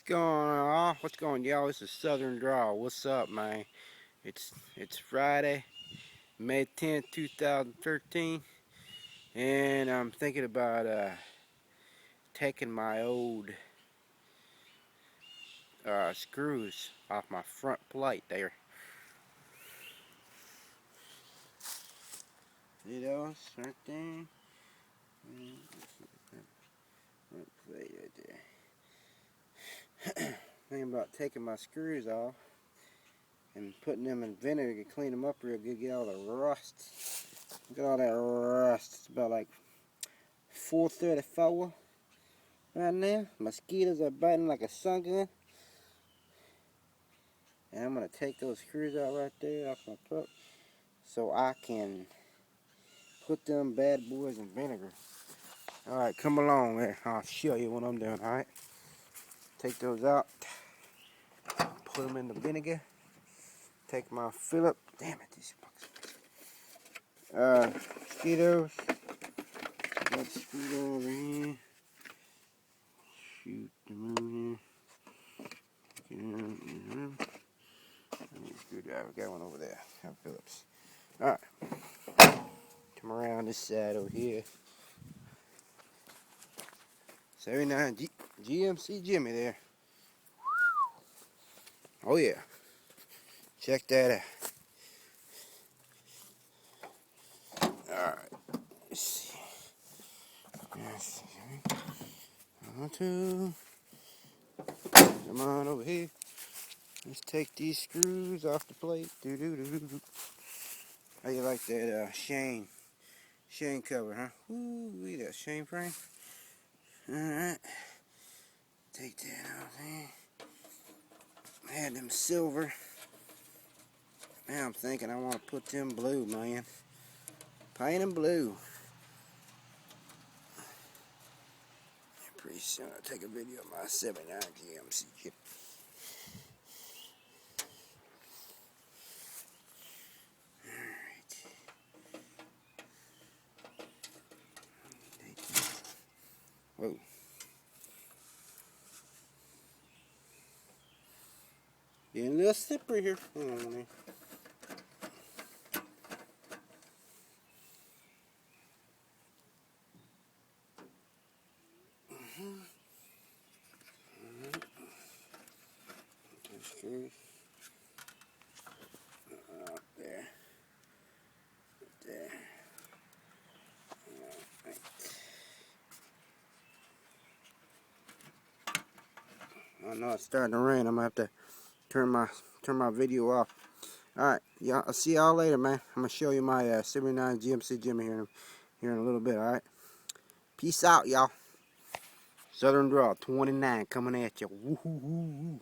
going on? What's going, y'all? This is Southern Draw. What's up, man? It's Friday, May 10th, 2013, and I'm thinking about taking my old screws off my front plate there. See those right there? Front plate right there. Thinking about taking my screws off and putting them in vinegar to clean them up real good, get all the rust. Look at all that rust. It's about like 4:34 right now. Mosquitoes are biting like a sun gun. And I'm going to take those screws out right there off my truck so I can put them bad boys in vinegar. Alright, come along there. I'll show you what I'm doing, alright? Take those out. Put them in the vinegar. Take my Phillip. Damn it, these bugs. Mosquitoes. Let's scoot over here. Shoot them over here. Screwdriver, got one over there. Have Phillips. Alright. Come around this side over here. 79 GMC Jimmy there. Oh yeah. Check that out. Alright. Let's see. Yes. 1, 2. Come on over here. Let's take these screws off the plate. How you like that Shane cover, huh? Ooh, look at that Shane frame. Alright. Take that off there. I had them silver. Now I'm thinking I want to put them blue, man. Paint them blue. Pretty soon I'll take a video of my 79 GMC chip. Whoa. Getting a little slippery here. Hang on there. Screws. Up there. Up there. Right. I know it's starting to rain. I'm gonna have to turn my video off. Alright, y'all, I'll see y'all later, man. I'm gonna show you my 79 GMC Jimmy here in a little bit, alright? Peace out, y'all. Southern Draw 29 coming at you. Woo-hoo-hoo-hoo.